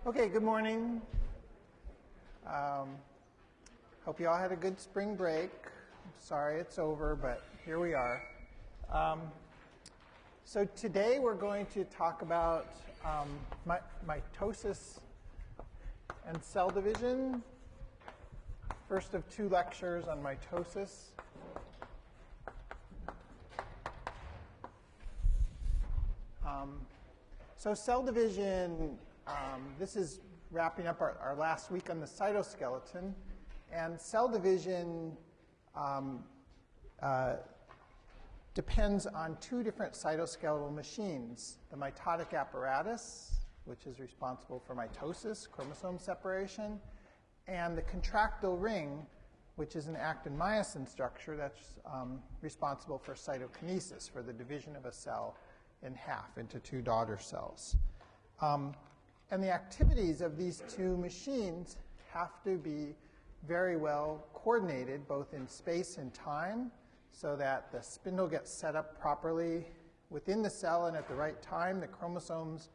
Okay, good morning. Hope you all had a good spring break. I'm sorry it's over, but here we are. So today we're going to talk about mitosis and cell division. First of two lectures on mitosis. So cell division, this is wrapping up our last week on the cytoskeleton. And cell division depends on two different cytoskeletal machines. The mitotic apparatus, which is responsible for mitosis, chromosome separation, and the contractile ring, which is an actin myosin structure that's responsible for cytokinesis, for the division of a cell in half into two daughter cells. And the activities of these two machines have to be very well coordinated, both in space and time, so that the spindle gets set up properly within the cell, and at the right time the chromosomes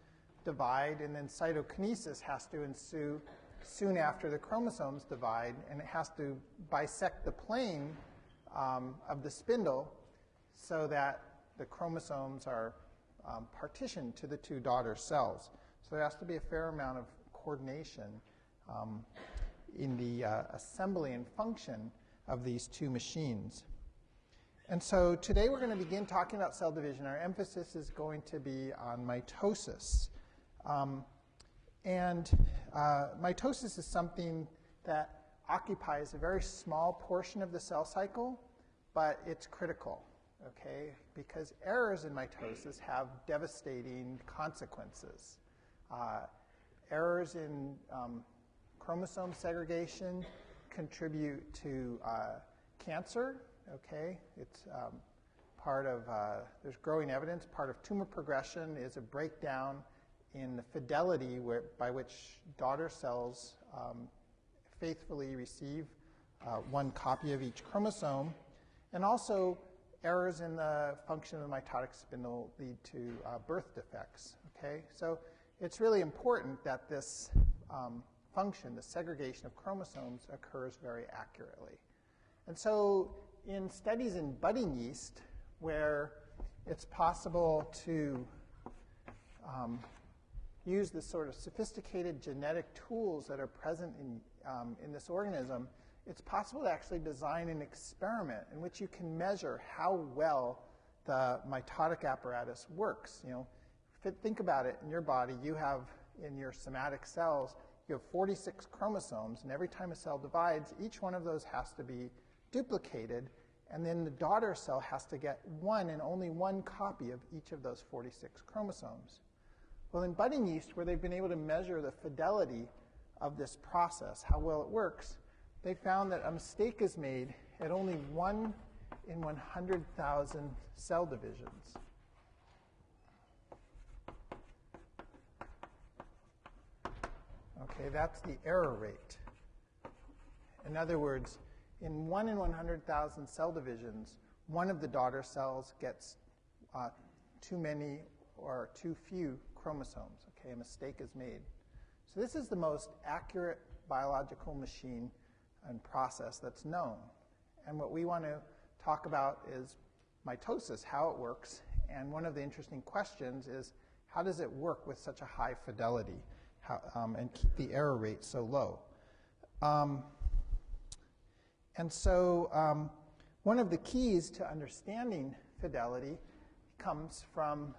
divide, and then cytokinesis has to ensue soon after the chromosomes divide, and it has to bisect the plane of the spindle so that the chromosomes are partitioned to the two daughter cells. So there has to be a fair amount of coordination in the assembly and function of these two machines. And so today we're going to begin talking about cell division. Our emphasis is going to be on mitosis. Mitosis is something that occupies a very small portion of the cell cycle, but it's critical, okay? Because errors in mitosis have devastating consequences. Errors in chromosome segregation contribute to cancer, okay? It's part of, there's growing evidence, part of tumor progression is a breakdown in the fidelity by which daughter cells faithfully receive one copy of each chromosome. And also, errors in the function of the mitotic spindle lead to birth defects, okay? So it's really important that this function, the segregation of chromosomes, occurs very accurately. And so in studies in budding yeast, where it's possible to use the sort of sophisticated genetic tools that are present in this organism, it's possible to actually design an experiment in which you can measure how well the mitotic apparatus works. You know, think about it. In your body, you have, in your somatic cells, you have 46 chromosomes, and every time a cell divides, each one of those has to be duplicated, and then the daughter cell has to get one and only one copy of each of those 46 chromosomes. Well, in budding yeast, where they've been able to measure the fidelity of this process, how well it works, they found that a mistake is made at only 1 in 100,000 cell divisions. Okay, that's the error rate. In other words, in 1 in 100,000 cell divisions, one of the daughter cells gets too many or too few chromosomes. Okay, a mistake is made. So this is the most accurate biological machine and process that's known. And what we want to talk about is mitosis, how it works. And one of the interesting questions is, how does it work with such a high fidelity and keep the error rate so low? One of the keys to understanding fidelity comes from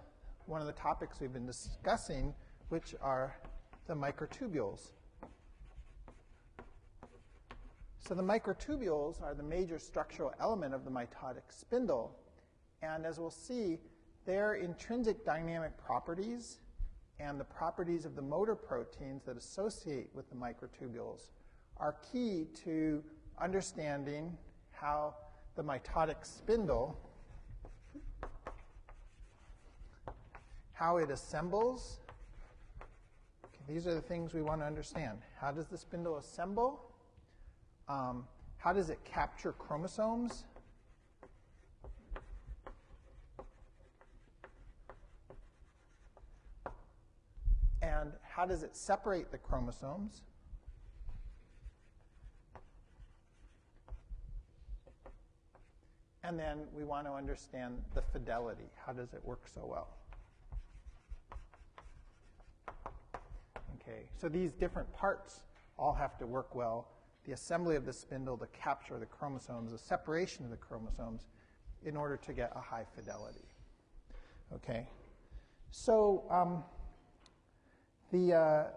one of the topics we've been discussing, which are the microtubules. So the microtubules are the major structural element of the mitotic spindle. And as we'll see, their intrinsic dynamic properties and the properties of the motor proteins that associate with the microtubules are key to understanding how the mitotic spindle, how it assembles. Okay, these are the things we want to understand. How does the spindle assemble? How does it capture chromosomes? And how does it separate the chromosomes? And then we want to understand the fidelity. How does it work so well? Okay, so these different parts all have to work well. The assembly of the spindle, the capture of the chromosomes, the separation of the chromosomes in order to get a high fidelity. Okay, so the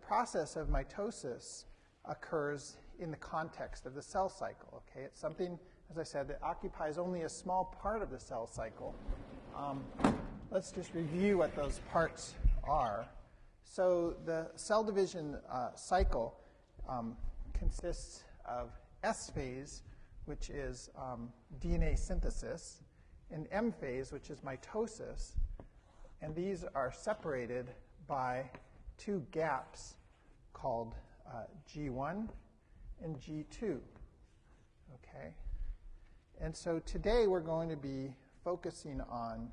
process of mitosis occurs in the context of the cell cycle. Okay, it's something, as I said, that occupies only a small part of the cell cycle. Let's just review what those parts are. So the cell division cycle consists of S phase, which is DNA synthesis, and M phase, which is mitosis. And these are separated by two gaps called G1 and G2. Okay? And so today we're going to be focusing on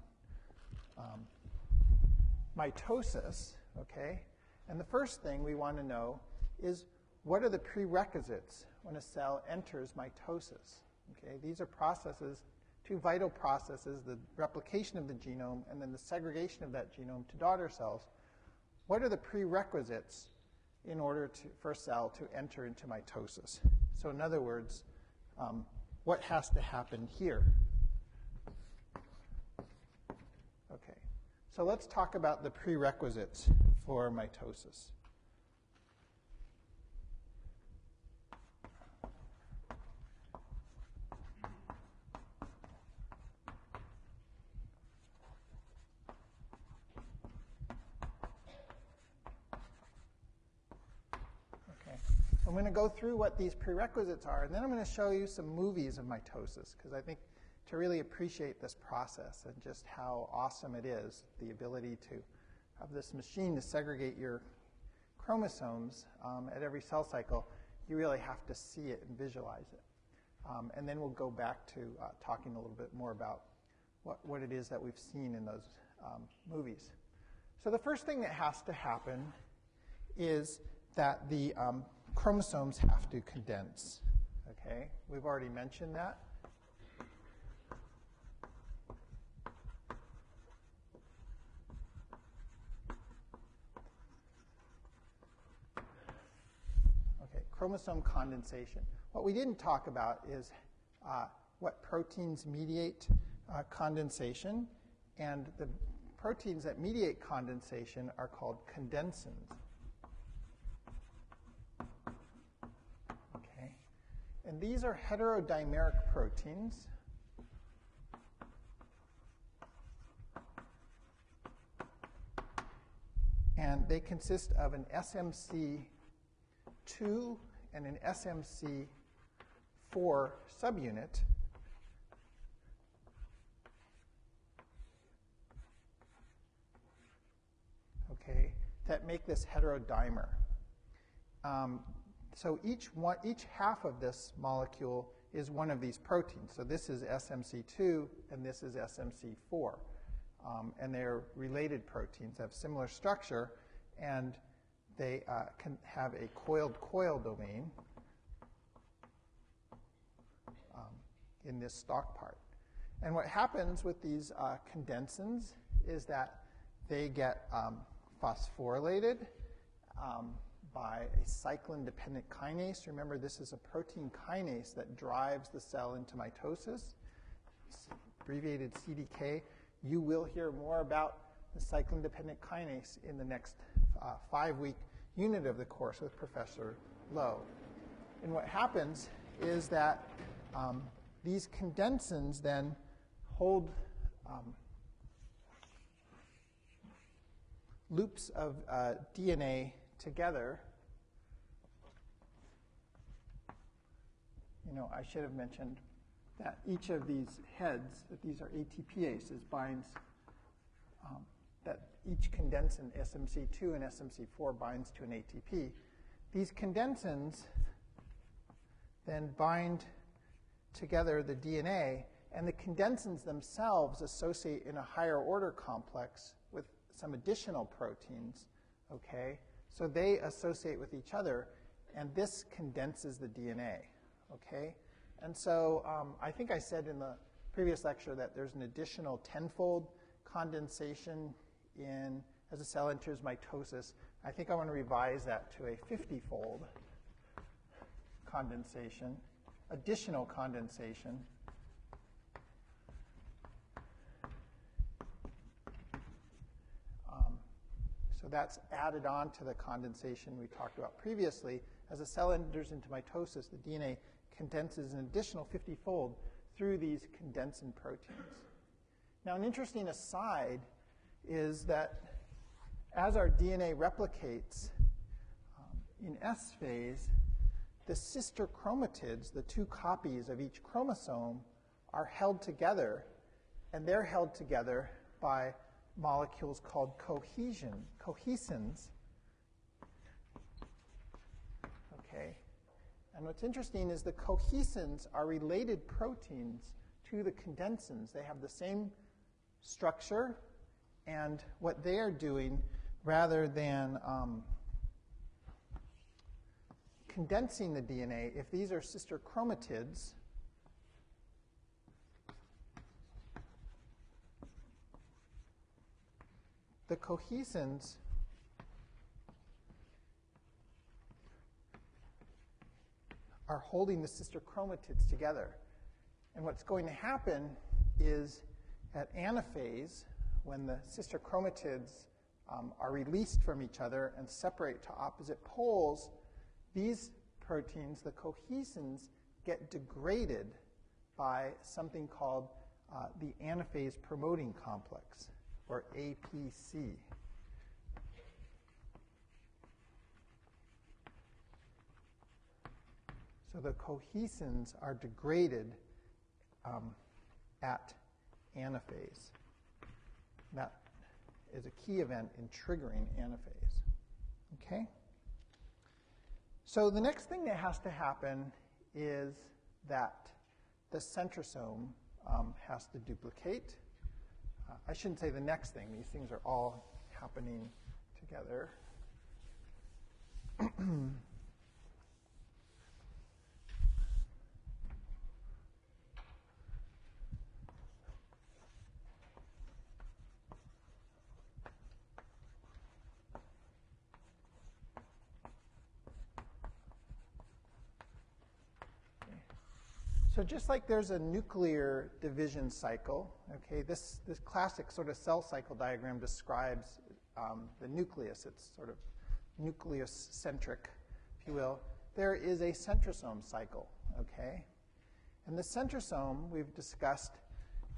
mitosis. Okay? And the first thing we want to know is, what are the prerequisites when a cell enters mitosis? Okay? These are processes, two vital processes, the replication of the genome and then the segregation of that genome to daughter cells. What are the prerequisites in order for a cell to enter into mitosis? So in other words, what has to happen here? Okay, so let's talk about the prerequisites for mitosis. I'm going to go through what these prerequisites are, and then I'm going to show you some movies of mitosis, because I think to really appreciate this process and just how awesome it is, the ability to have this machine to segregate your chromosomes at every cell cycle, you really have to see it and visualize it. And then we'll go back to talking a little bit more about what it is that we've seen in those movies. So the first thing that has to happen is that the chromosomes have to condense. Okay, we've already mentioned that. Okay, chromosome condensation. What we didn't talk about is what proteins mediate condensation, and the proteins that mediate condensation are called condensins. And these are heterodimeric proteins. And they consist of an SMC2 and an SMC4 subunit. Okay, that make this heterodimer. So each half of this molecule is one of these proteins. So this is SMC2 and this is SMC4. And they're related proteins, have similar structure, and they can have a coiled coil domain in this stalk part. And what happens with these condensins is that they get phosphorylated by a cyclin-dependent kinase. Remember, this is a protein kinase that drives the cell into mitosis. It's abbreviated CDK. You will hear more about the cyclin-dependent kinase in the next 5-week unit of the course with Professor Lowe. And what happens is that these condensins then hold loops of DNA together. You know, I should have mentioned that each of these heads, that these are ATPases, binds, that each condensin, SMC2 and SMC4, binds to an ATP. These condensins then bind together the DNA And the condensins themselves associate in a higher order complex with some additional proteins, okay? So they associate with each other, and this condenses the DNA, okay? And so I think I said in the previous lecture that there's an additional 10-fold condensation as a cell enters mitosis. I think I want to revise that to a 50-fold condensation, additional condensation. So that's added on to the condensation we talked about previously. As a cell enters into mitosis, the DNA condenses an additional 50-fold through these condensin proteins. Now, an interesting aside is that as our DNA replicates in S phase, the sister chromatids, the two copies of each chromosome, are held together, and they're held together by molecules called cohesins. Okay. And what's interesting is the cohesins are related proteins to the condensins. They have the same structure, and what they are doing, rather than condensing the DNA, if these are sister chromatids, the cohesins are holding the sister chromatids together. And what's going to happen is at anaphase, when the sister chromatids are released from each other and separate to opposite poles, these proteins, the cohesins, get degraded by something called the anaphase promoting complex, or APC. So the cohesins are degraded at anaphase. That is a key event in triggering anaphase. Okay? So the next thing that has to happen is that the centrosome has to duplicate. I shouldn't say the next thing. These things are all happening together. So just like there's a nuclear division cycle, okay, this classic sort of cell cycle diagram describes the nucleus. It's sort of nucleus-centric, if you will. There is a centrosome cycle, okay? And the centrosome, we've discussed,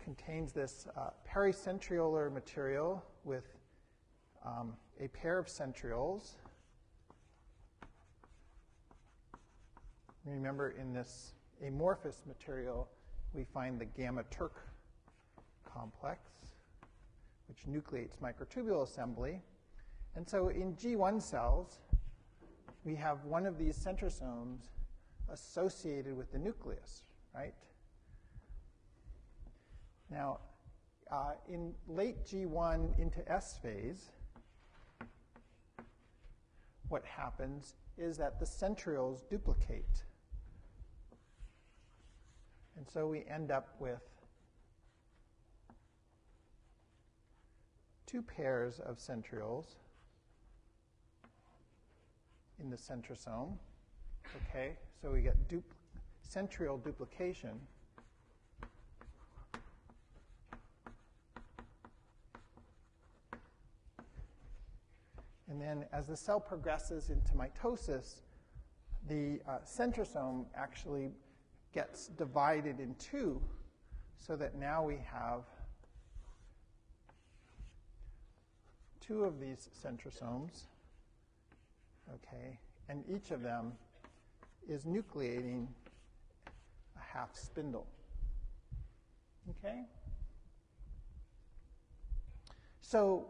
contains this pericentriolar material with a pair of centrioles. Remember, in this amorphous material, we find the gamma-Turk complex, which nucleates microtubule assembly. And so in G1 cells, we have one of these centrosomes associated with the nucleus, right? Now, in late G1 into S phase, what happens is that the centrioles duplicate. And so we end up with two pairs of centrioles in the centrosome. Okay, so we get centriole duplication. And then as the cell progresses into mitosis, the centrosome actually gets divided in two, so that now we have two of these centrosomes, okay, and each of them is nucleating a half spindle, okay? So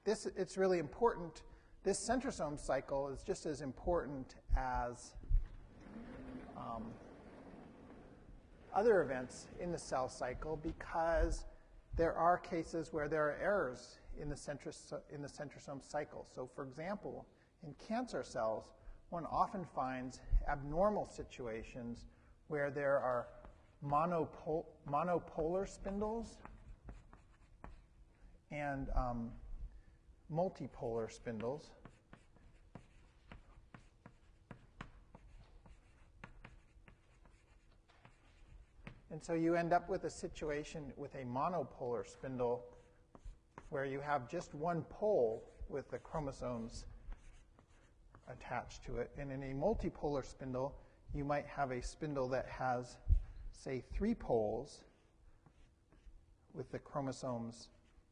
it's really important. This centrosome cycle is just as important as other events in the cell cycle because there are cases where there are errors in the centrosome cycle. So for example, in cancer cells, one often finds abnormal situations where there are monopolar spindles and multipolar spindles. And so you end up with a situation with a monopolar spindle where you have just one pole with the chromosomes attached to it. And in a multipolar spindle, you might have a spindle that has, say, 3 poles with the chromosomes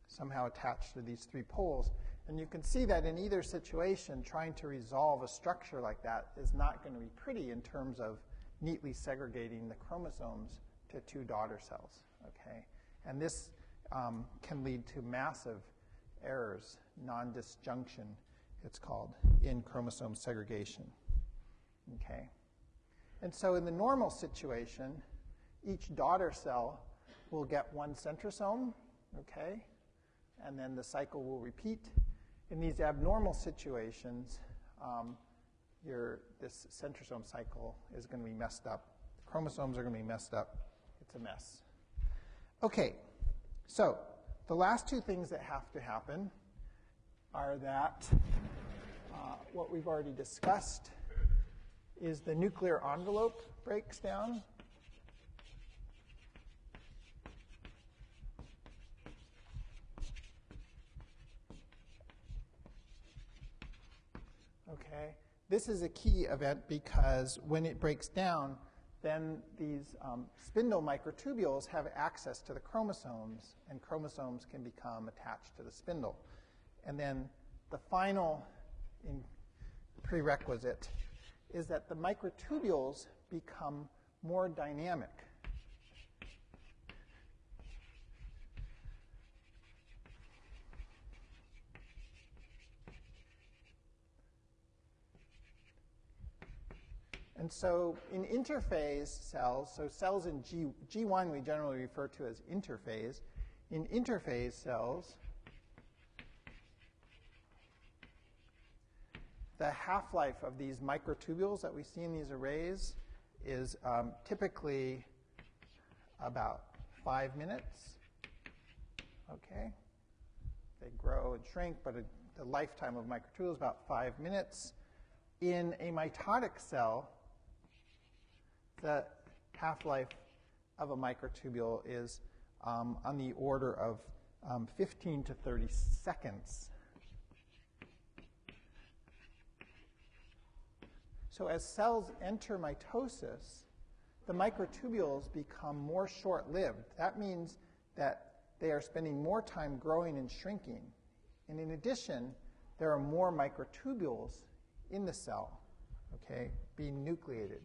somehow attached to these 3 poles. And you can see that in either situation, trying to resolve a structure like that is not going to be pretty in terms of neatly segregating the chromosomes to 2 daughter cells. Okay? And this can lead to massive errors, non-disjunction, it's called, in chromosome segregation. Okay? And so in the normal situation, each daughter cell will get 1 centrosome, okay? And then the cycle will repeat. In these abnormal situations, this centrosome cycle is going to be messed up. The chromosomes are going to be messed up. It's a mess. Okay, so the last 2 things that have to happen are that what we've already discussed is the nuclear envelope breaks down. Okay, this is a key event because when it breaks down, then these spindle microtubules have access to the chromosomes, and chromosomes can become attached to the spindle. And then the final prerequisite is that the microtubules become more dynamic. And so in interphase cells, so cells in G1 we generally refer to as interphase. In interphase cells, the half-life of these microtubules that we see in these arrays is typically about 5 minutes. Okay? They grow and shrink, but the lifetime of microtubules is about 5 minutes. In a mitotic cell, the half-life of a microtubule is on the order of 15 to 30 seconds. So as cells enter mitosis, the microtubules become more short-lived. That means that they are spending more time growing and shrinking. And in addition, there are more microtubules in the cell, okay, being nucleated.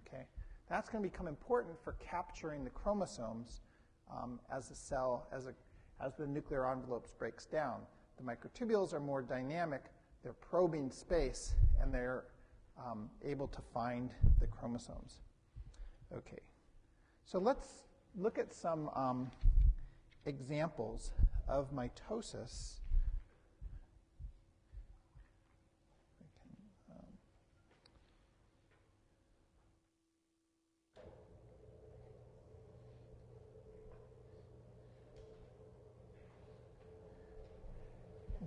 Okay, that's going to become important for capturing the chromosomes as the nuclear envelopes breaks down. The microtubules are more dynamic. They're probing space, and they're able to find the chromosomes. Okay, so let's look at some examples of mitosis.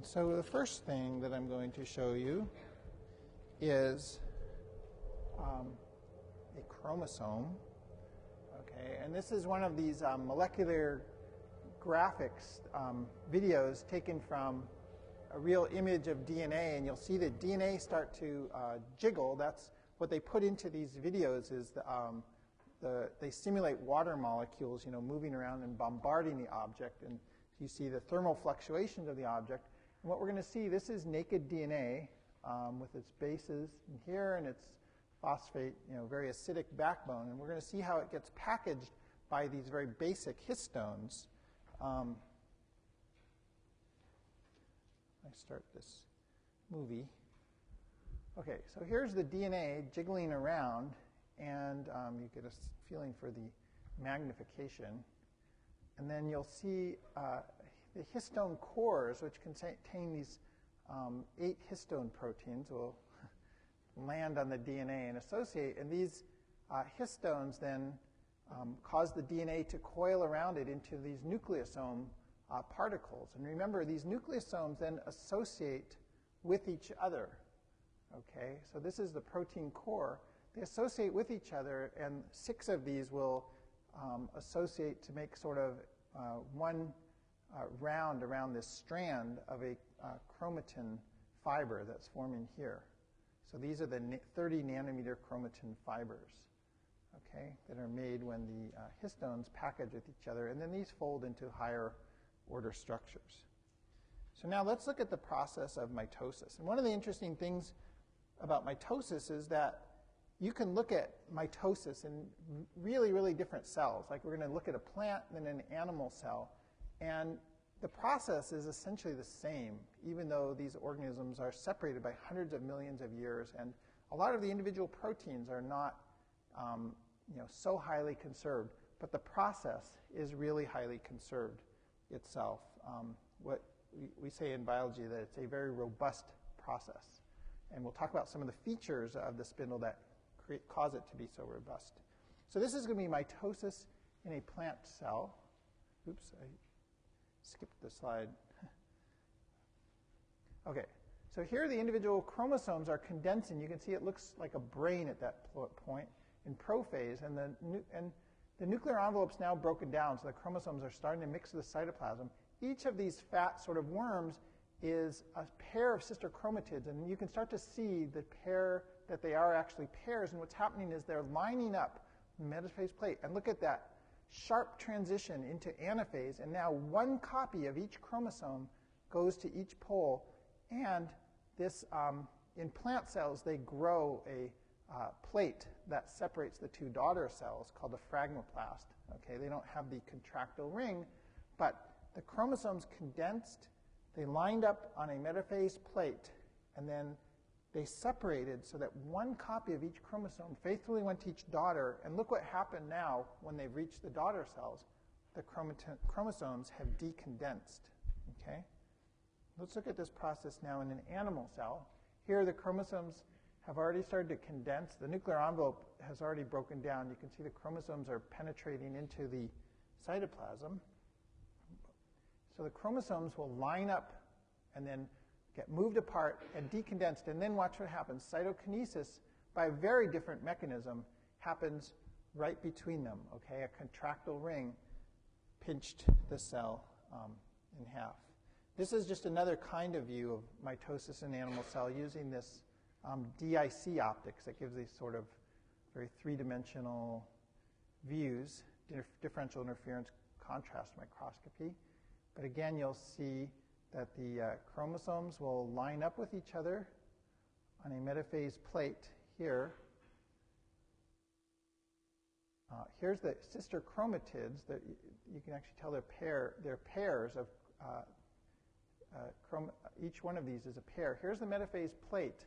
So the first thing that I'm going to show you is a chromosome. Okay, and this is one of these molecular graphics videos taken from a real image of DNA, and you'll see the DNA start to jiggle. That's what they put into these videos is they simulate water molecules, moving around and bombarding the object, and you see the thermal fluctuations of the object. And what we're going to see, this is naked DNA with its bases in here and its phosphate, very acidic backbone. And we're going to see how it gets packaged by these very basic histones. I start this movie. Okay, so here's the DNA jiggling around, and you get a feeling for the magnification. And then you'll see the histone cores, which contain these 8 histone proteins, will land on the DNA and associate. And these histones then cause the DNA to coil around it into these nucleosome particles. And remember, these nucleosomes then associate with each other. Okay, so this is the protein core. They associate with each other, and 6 of these will associate to make sort of one round around this strand of a chromatin fiber that's forming here. So these are the 30 nanometer chromatin fibers, okay, that are made when the histones package with each other, and then these fold into higher order structures. So now let's look at the process of mitosis. And one of the interesting things about mitosis is that you can look at mitosis in really, really different cells. Like we're going to look at a plant and then an animal cell. And the process is essentially the same, even though these organisms are separated by hundreds of millions of years. And a lot of the individual proteins are not so highly conserved. But the process is really highly conserved itself. What we say in biology that it's a very robust process. And we'll talk about some of the features of the spindle that cause it to be so robust. So this is going to be mitosis in a plant cell. Oops, I skipped the slide. Okay, so here the individual chromosomes are condensing. You can see it looks like a brain at that point in prophase, and the nuclear envelope's now broken down, so the chromosomes are starting to mix with the cytoplasm. Each of these fat sort of worms is a pair of sister chromatids, and you can start to see the pair that they are actually pairs, and what's happening is they're lining up the metaphase plate. And look at that sharp transition into anaphase, and now one copy of each chromosome goes to each pole, and this, in plant cells, they grow a plate that separates the 2 daughter cells called a phragmoplast. Okay, they don't have the contractile ring, but the chromosomes condensed, they lined up on a metaphase plate, and then they separated so that one copy of each chromosome faithfully went to each daughter. And look what happened now when they've reached the daughter cells. The chromosomes have decondensed. Okay? Let's look at this process now in an animal cell. Here the chromosomes have already started to condense. The nuclear envelope has already broken down. You can see the chromosomes are penetrating into the cytoplasm. So the chromosomes will line up and then get moved apart and decondensed, and then watch what happens. Cytokinesis, by a very different mechanism, happens right between them. Okay, a contractile ring pinched the cell in half. This is just another kind of view of mitosis in an animal cell using this DIC optics that gives these sort of very three-dimensional views, differential interference contrast microscopy. But again, you'll see that the chromosomes will line up with each other on a metaphase plate here. Here's the sister chromatids that you can actually tell they're pairs of each one of these is a pair. Here's the metaphase plate,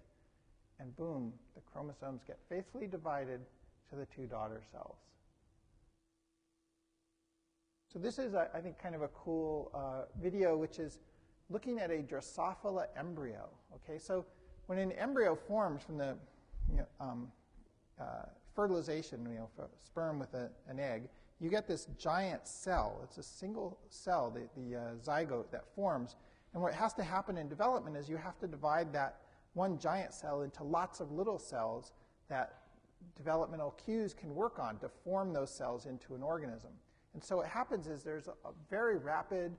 and boom, the chromosomes get faithfully divided to the 2 daughter cells. So this is, I think, kind of a cool video, which is looking at a Drosophila embryo. Okay, so when an embryo forms from the fertilization, sperm with an egg, you get this giant cell. It's a single cell, the zygote that forms. And what has to happen in development is you have to divide that one giant cell into lots of little cells that developmental cues can work on to form those cells into an organism. And so what happens is there's a very rapid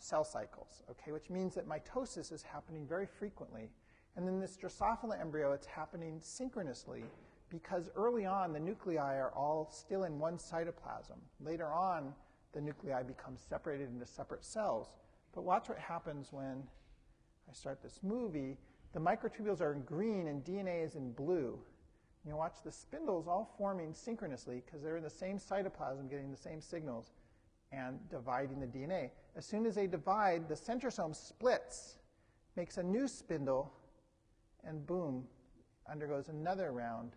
cell cycles, okay, which means that mitosis is happening very frequently. And in this Drosophila embryo, it's happening synchronously because early on the nuclei are all still in one cytoplasm. Later on, the nuclei become separated into separate cells. But watch what happens when I start this movie. The microtubules are in green and DNA is in blue. You watch the spindles all forming synchronously because they're in the same cytoplasm getting the same signals and dividing the DNA. As soon as they divide, the centrosome splits, makes a new spindle, and boom, undergoes another round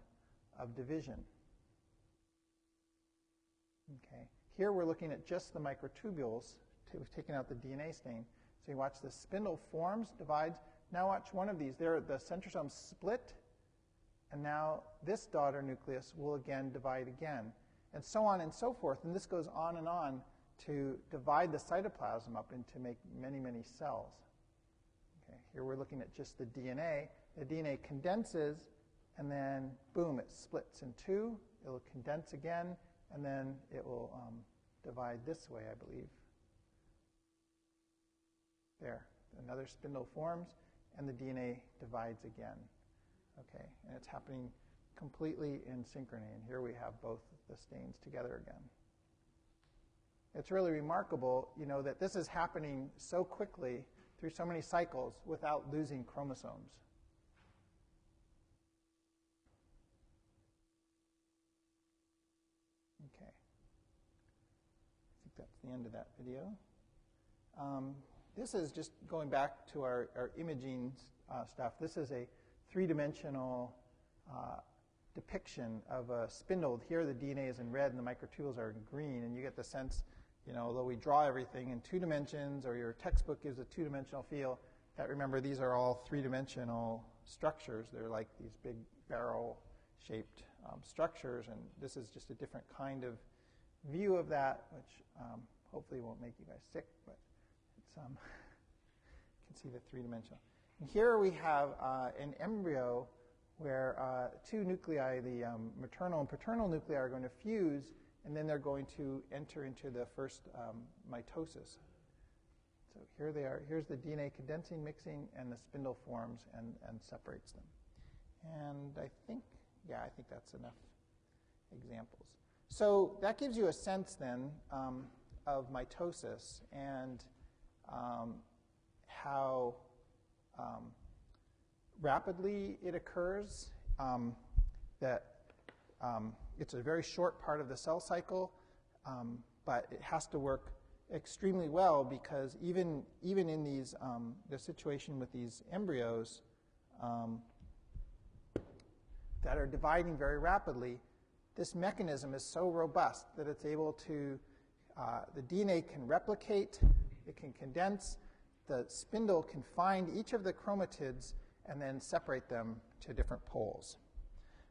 of division. Okay. Here we're looking at just the microtubules. We've taken out the DNA stain. So you watch the spindle forms, divides. Now watch one of these. There, the centrosomes split, and now this daughter nucleus will again divide again, and so on and so forth. And this goes on and on to divide the cytoplasm up into make many, many cells. Okay. Here we're looking at just the DNA. The DNA condenses, and then, boom, it splits in two. It will condense again, and then it will divide this way, I believe. There, another spindle forms, and the DNA divides again. Okay, and it's happening completely in synchrony, and here we have both the stains together again. It's really remarkable, that this is happening so quickly through so many cycles without losing chromosomes. Okay, I think that's the end of that video. This is just going back to our imaging stuff. This is a three-dimensional depiction of a spindle. Here the DNA is in red and the microtubules are in green, and you get the sense, although we draw everything in 2 dimensions, or your textbook gives a 2-dimensional feel, that remember these are all 3-dimensional structures. They're like these big barrel-shaped structures, and this is just a different kind of view of that, which hopefully won't make you guys sick, but it's you can see the 3-dimensional. And here we have an embryo where 2 nuclei, the maternal and paternal nuclei, are going to fuse, and then they're going to enter into the first mitosis. So here they are. Here's the DNA condensing, mixing, and the spindle forms and separates them. And I think that's enough examples. So that gives you a sense then of mitosis and how rapidly it occurs, that it's a very short part of the cell cycle, but it has to work extremely well, because even in these the situation with these embryos that are dividing very rapidly, this mechanism is so robust that it's able to, the DNA can replicate, it can condense, the spindle can find each of the chromatids and then separate them to different poles.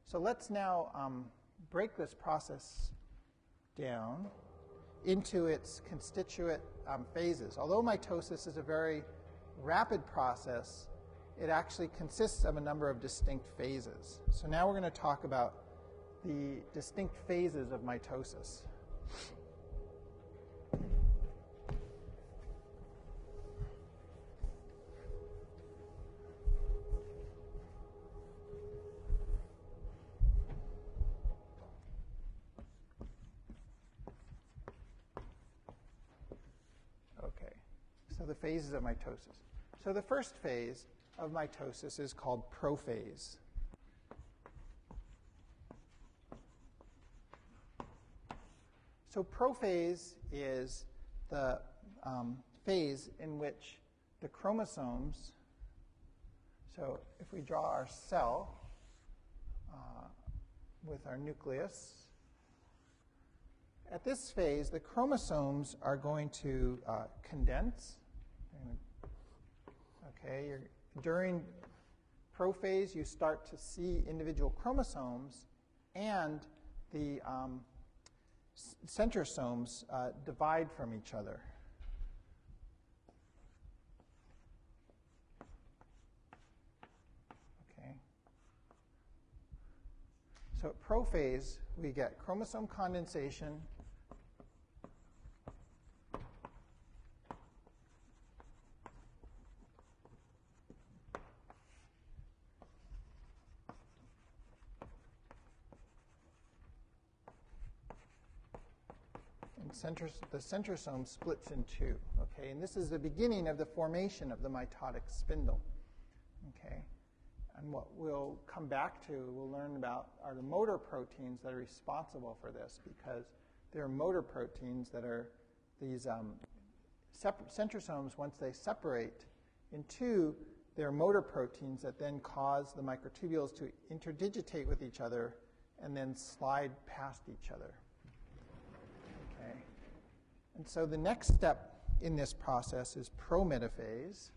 So let's now break this process down into its constituent phases. Although mitosis is a very rapid process, it actually consists of a number of distinct phases. So now we're going to talk about the distinct phases of mitosis. Okay, so the phases of mitosis. So the first phase of mitosis is called prophase. So prophase is the phase in which the chromosomes, so if we draw our cell with our nucleus, at this phase the chromosomes are going to condense. Okay, during prophase you start to see individual chromosomes, and the centrosomes divide from each other. Okay. So at prophase, we get chromosome condensation, the centrosome splits in two, okay? And this is the beginning of the formation of the mitotic spindle, okay? And what we'll come back to, we'll learn about, are the motor proteins that are responsible for this, because there are motor proteins that are these centrosomes, once they separate in two, they're motor proteins that then cause the microtubules to interdigitate with each other and then slide past each other. Okay. And so the next step in this process is prometaphase.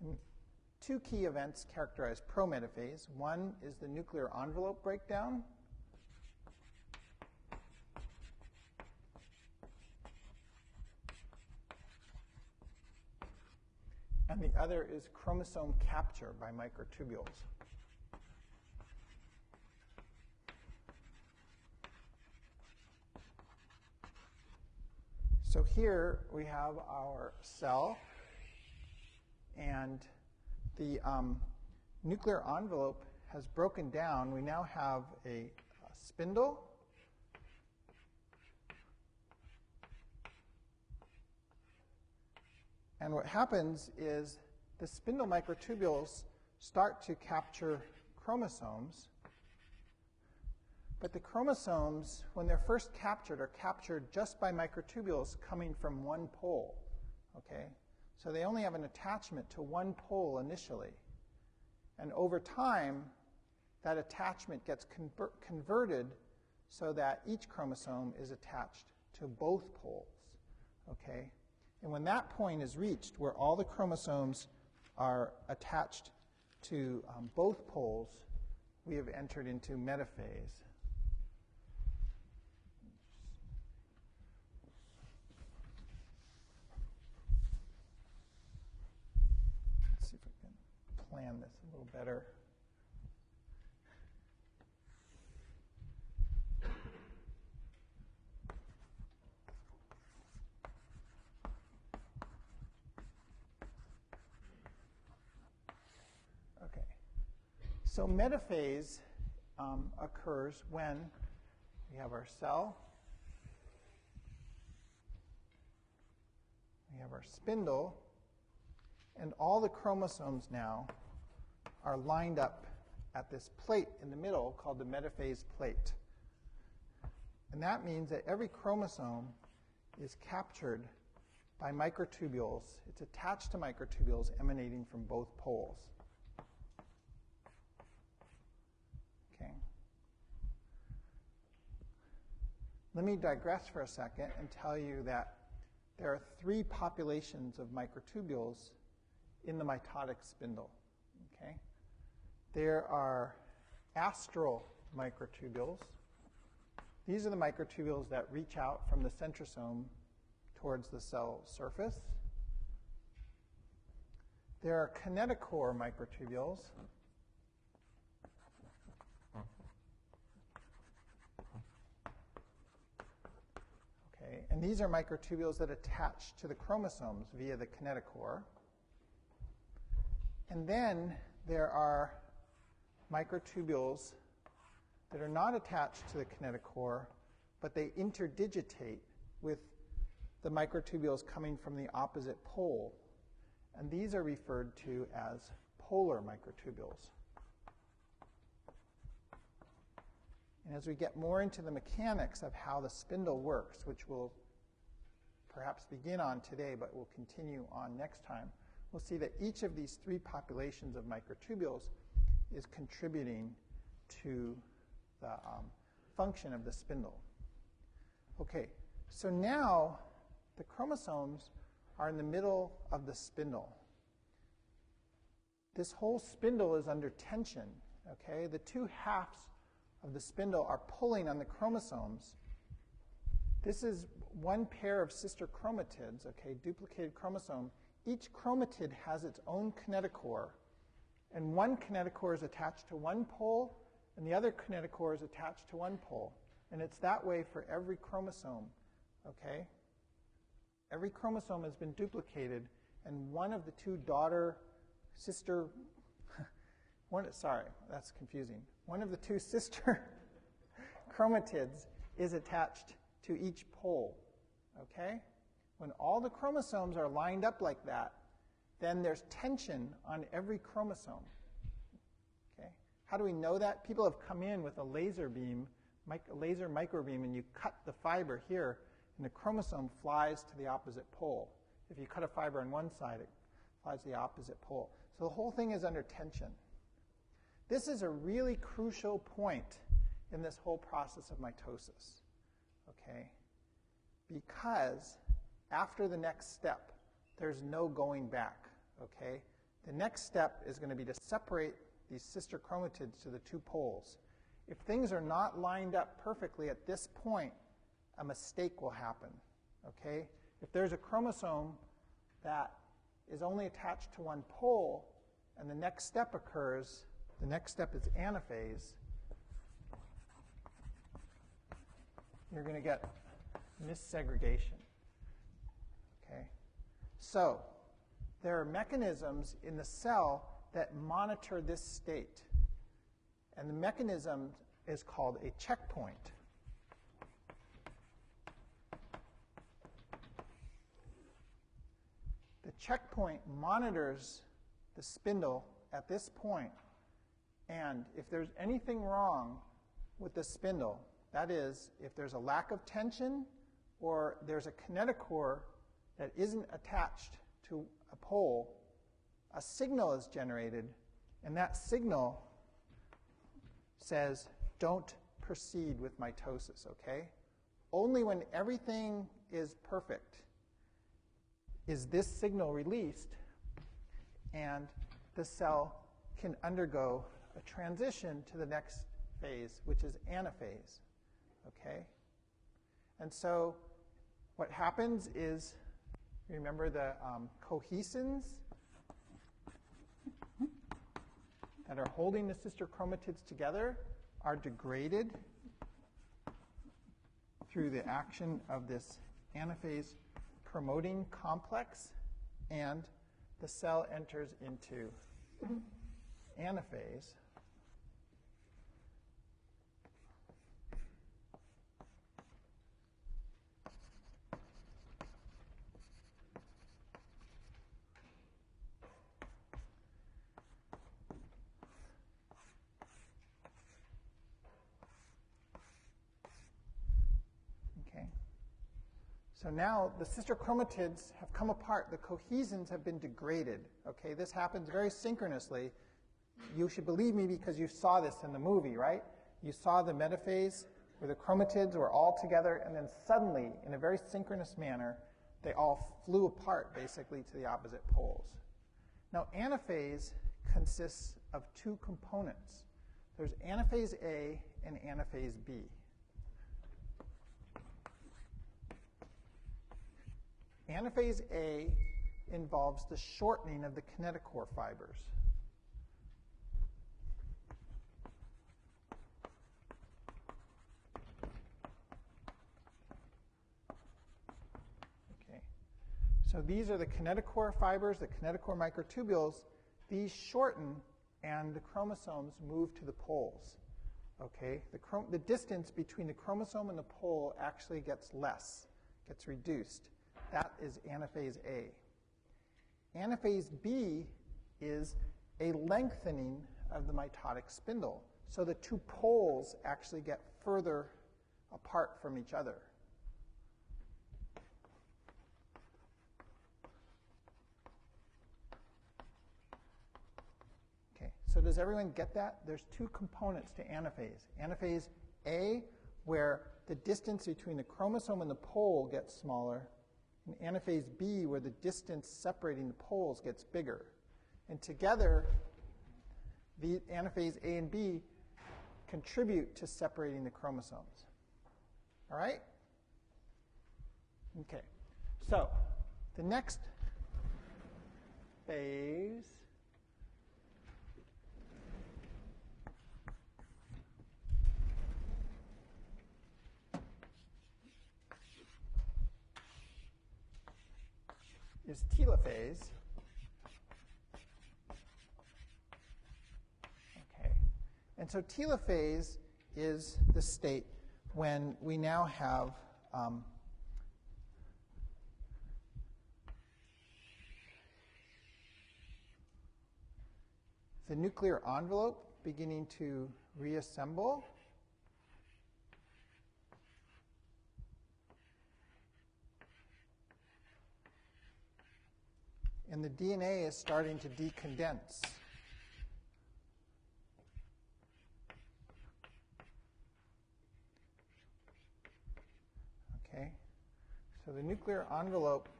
And two key events characterize prometaphase. One is the nuclear envelope breakdown. And the other is chromosome capture by microtubules. So here we have our cell, and the nuclear envelope has broken down. We now have a spindle. And what happens is the spindle microtubules start to capture chromosomes. But the chromosomes, when they're first captured, are captured just by microtubules coming from one pole. Okay? So they only have an attachment to one pole initially. And over time, that attachment gets converted so that each chromosome is attached to both poles. Okay? And when that point is reached, where all the chromosomes are attached to both poles, we have entered into metaphase. Let's see if I can plan this a little better. So metaphase occurs when we have our cell, we have our spindle, and all the chromosomes now are lined up at this plate in the middle called the metaphase plate. And that means that every chromosome is captured by microtubules. It's attached to microtubules emanating from both poles. Let me digress for a second and tell you that there are three populations of microtubules in the mitotic spindle. Okay? There are astral microtubules. These are the microtubules that reach out from the centrosome towards the cell surface. There are kinetochore microtubules. And these are microtubules that attach to the chromosomes via the kinetochore. And then there are microtubules that are not attached to the kinetochore, but they interdigitate with the microtubules coming from the opposite pole. And these are referred to as polar microtubules. And as we get more into the mechanics of how the spindle works, which we'll perhaps begin on today, but we'll continue on next time, we'll see that each of these three populations of microtubules is contributing to the function of the spindle. Okay, so now the chromosomes are in the middle of the spindle. This whole spindle is under tension, okay? The two halves of the spindle are pulling on the chromosomes. This is one pair of sister chromatids, okay, duplicated chromosome. Each chromatid has its own kinetochore, and one kinetochore is attached to one pole, and the other kinetochore is attached to one pole. And it's that way for every chromosome, okay? Every chromosome has been duplicated, and one of the two sister chromatids is attached to each pole, okay? When all the chromosomes are lined up like that, then there's tension on every chromosome, okay? How do we know that? People have come in with a laser beam laser microbeam and you cut the fiber here, and the chromosome flies to the opposite pole. If you cut a fiber on one side, it flies to the opposite pole. So the whole thing is under tension. This is a really crucial point in this whole process of mitosis, okay? Because after the next step, there's no going back, okay? The next step is going to be to separate these sister chromatids to the two poles. If things are not lined up perfectly at this point, a mistake will happen, okay? If there's a chromosome that is only attached to one pole and the next step occurs, the next step is anaphase, you're going to get missegregation, okay? So there are mechanisms in the cell that monitor this state, and the mechanism is called a checkpoint. The checkpoint monitors the spindle at this point, and if there's anything wrong with the spindle, that is, if there's a lack of tension or there's a kinetochore that isn't attached to a pole, a signal is generated, and that signal says, don't proceed with mitosis, okay? Only when everything is perfect is this signal released, and the cell can undergo a transition to the next phase, which is anaphase, okay? And so what happens is, remember the cohesins that are holding the sister chromatids together are degraded through the action of this anaphase promoting complex, and the cell enters into anaphase. So now the sister chromatids have come apart. The cohesins have been degraded. Okay, this happens very synchronously. You should believe me because you saw this in the movie, right? You saw the metaphase where the chromatids were all together, and then suddenly, in a very synchronous manner, they all flew apart basically to the opposite poles. Now, anaphase consists of two components. There's anaphase A and anaphase B. Anaphase A involves the shortening of the kinetochore fibers. Okay. So these are the kinetochore fibers, the kinetochore microtubules. These shorten and the chromosomes move to the poles. Okay. The distance between the chromosome and the pole actually gets less, gets reduced. That is anaphase A. Anaphase B is a lengthening of the mitotic spindle. So the two poles actually get further apart from each other. Okay, so does everyone get that? There's two components to anaphase. Anaphase A, where the distance between the chromosome and the pole gets smaller, and anaphase B, where the distance separating the poles gets bigger. And together, the anaphase A and B contribute to separating the chromosomes. All right? Okay. So, the next phase is telophase. Okay. And so telophase is the state when we now have the nuclear envelope beginning to reassemble. and the DNA is starting to decondense. Okay, so the nuclear envelope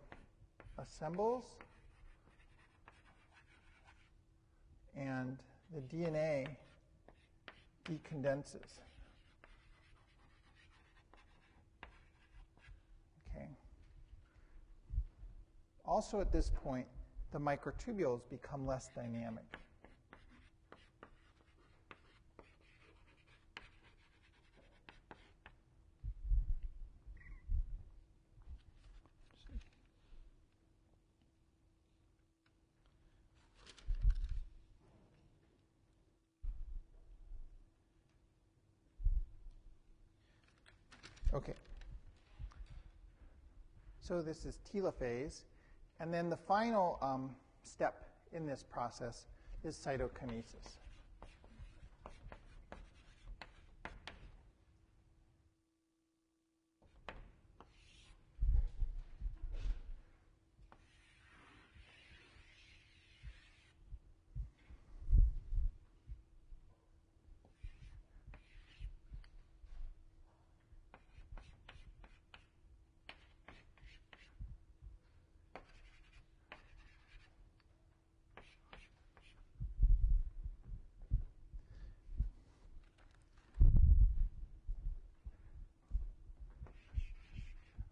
assembles, and the DNA decondenses. Okay. Also at this point, the microtubules become less dynamic. Okay. So this is telophase. And then the final step in this process is cytokinesis.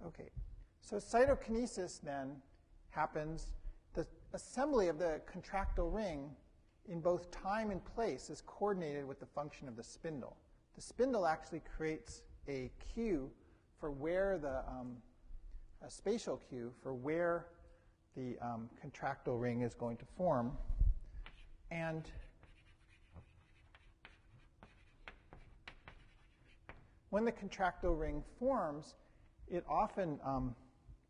Okay, so cytokinesis then happens. The assembly of the contractile ring in both time and place is coordinated with the function of the spindle. The spindle actually creates a cue for where a spatial cue for where the contractile ring is going to form. And when the contractile ring forms, it often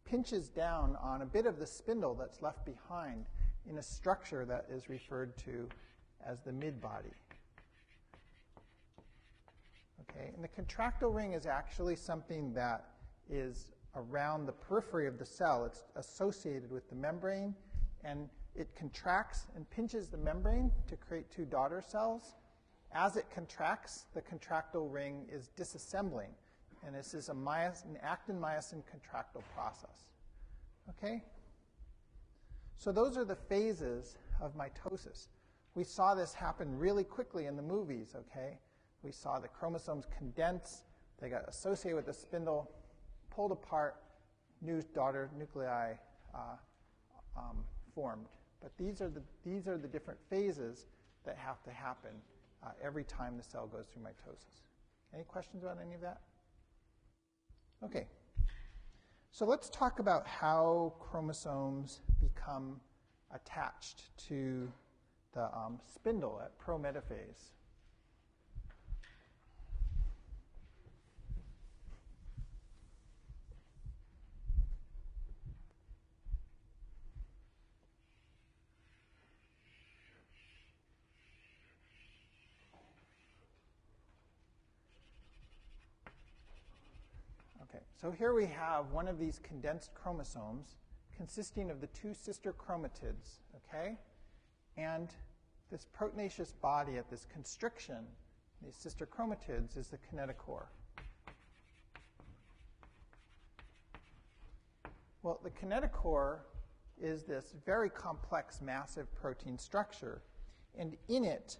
pinches down on a bit of the spindle that's left behind in a structure that is referred to as the midbody. Okay, and the contractile ring is actually something that is around the periphery of the cell. It's associated with the membrane, and it contracts and pinches the membrane to create two daughter cells. As it contracts, the contractile ring is disassembling. And this is an actin-myosin contractile process. Okay? So those are the phases of mitosis. We saw this happen really quickly in the movies, okay? We saw the chromosomes condense, they got associated with the spindle, pulled apart, new daughter nuclei formed. But these are the different phases that have to happen every time the cell goes through mitosis. Any questions about any of that? Okay, so let's talk about how chromosomes become attached to the spindle at prometaphase. Okay, so here we have one of these condensed chromosomes consisting of the two sister chromatids, okay? And this proteinaceous body at this constriction, these sister chromatids, is the kinetochore. Well, the kinetochore is this very complex, massive protein structure, and in it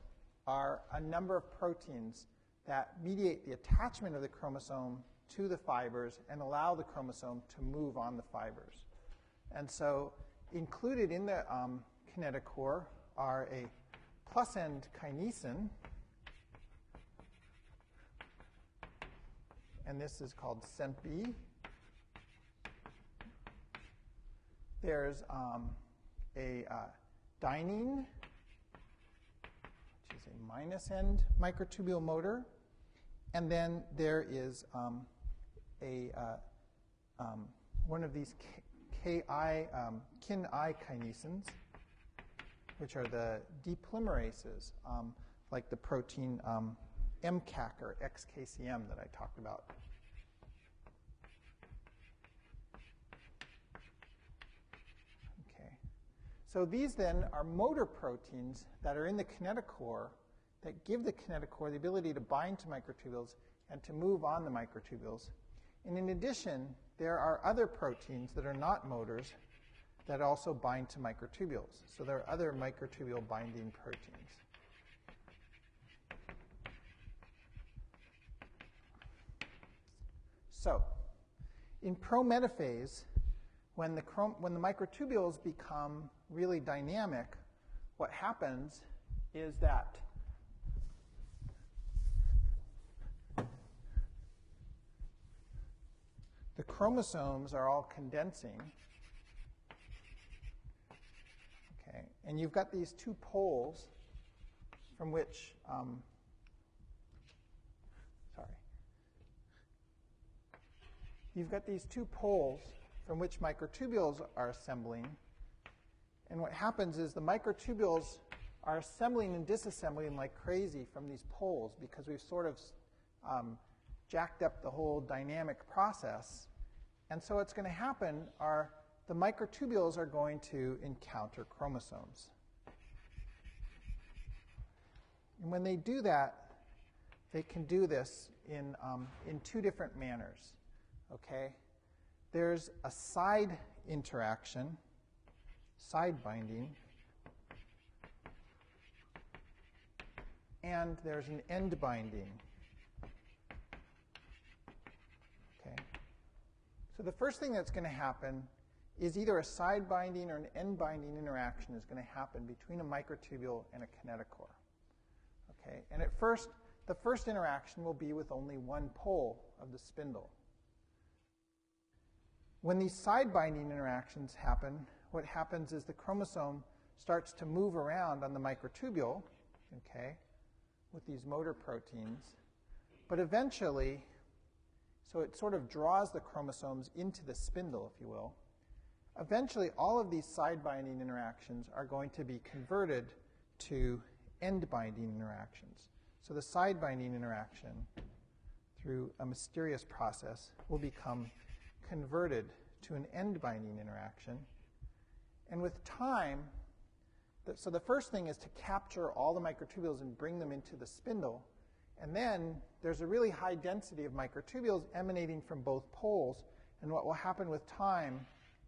are a number of proteins that mediate the attachment of the chromosome to the fibers and allow the chromosome to move on the fibers. And so included in the kinetochore are a plus-end kinesin, and this is called CEMP-B. There's a dynein, which is a minus-end microtubule motor, and then there is one of these kin-I kinesins, which are the depolymerases, like the protein MCAC or XKCM that I talked about. Okay, So these then are motor proteins that are in the kinetochore that give the kinetochore the ability to bind to microtubules and to move on the microtubules. And in addition, there are other proteins that are not motors that also bind to microtubules. So there are other microtubule binding proteins. So in prometaphase, when the microtubules become really dynamic, what happens is that the chromosomes are all condensing. Okay, and you've got these two poles from which, you've got these two poles from which microtubules are assembling. And what happens is the microtubules are assembling and disassembling like crazy from these poles because we've sort of jacked up the whole dynamic process. And so what's going to happen are the microtubules are going to encounter chromosomes. And when they do that, they can do this in two different manners. Okay? There's a side interaction, side binding, and there's an end binding. Okay? So the first thing that's going to happen is either a side binding or an end binding interaction is going to happen between a microtubule and a kinetochore. Okay? And at first, the first interaction will be with only one pole of the spindle. When these side binding interactions happen, what happens is the chromosome starts to move around on the microtubule, okay, with these motor proteins. But eventually, so it sort of draws the chromosomes into the spindle, if you will. Eventually, all of these side binding interactions are going to be converted to end binding interactions. So the side binding interaction, through a mysterious process, will become converted to an end binding interaction. And with time, so the first thing is to capture all the microtubules and bring them into the spindle. And then there's a really high density of microtubules emanating from both poles. And what will happen with time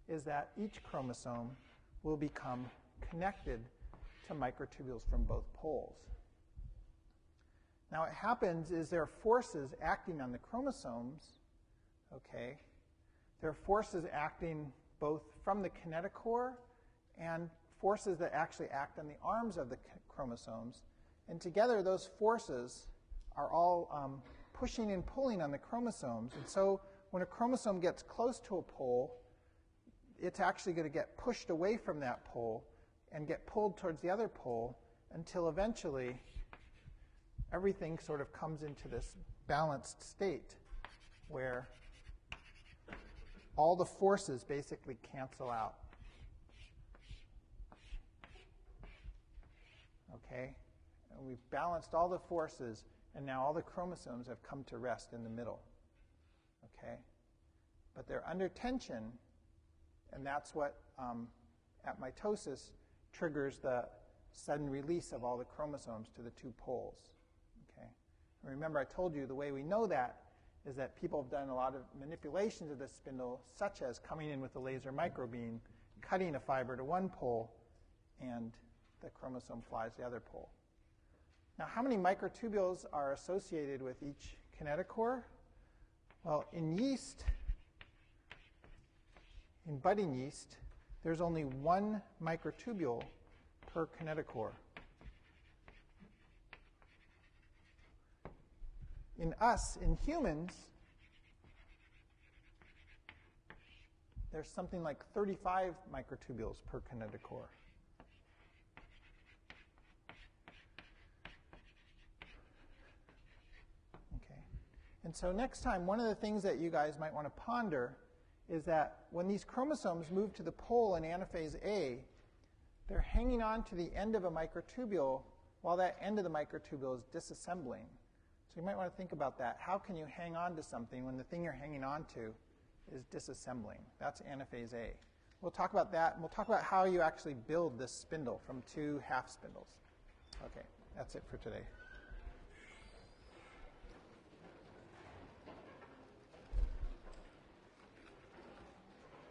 is that each chromosome will become connected to microtubules from both poles. Now what happens is there are forces acting on the chromosomes, okay? There are forces acting both from the kinetochore and forces that actually act on the arms of the chromosomes. And together, those forces are all pushing and pulling on the chromosomes. And so when a chromosome gets close to a pole, it's actually going to get pushed away from that pole and get pulled towards the other pole until eventually everything sort of comes into this balanced state where all the forces basically cancel out. Okay? And we've balanced all the forces, and now all the chromosomes have come to rest in the middle. Okay? But they're under tension, and that's what, at mitosis, triggers the sudden release of all the chromosomes to the two poles. Okay? And remember, I told you the way we know that is that people have done a lot of manipulations of this spindle, such as coming in with a laser microbeam, cutting a fiber to one pole, and the chromosome flies the other pole. Now, how many microtubules are associated with each kinetochore? Well, in yeast, in budding yeast, there's only one microtubule per kinetochore. In us, in humans, there's something like 35 microtubules per kinetochore. Okay. And so next time, one of the things that you guys might want to ponder is that when these chromosomes move to the pole in anaphase A, they're hanging on to the end of a microtubule while that end of the microtubule is disassembling. So you might want to think about that. How can you hang on to something when the thing you're hanging on to is disassembling? That's anaphase A. We'll talk about that, and we'll talk about how you actually build this spindle from 2 half spindles. Okay, that's it for today.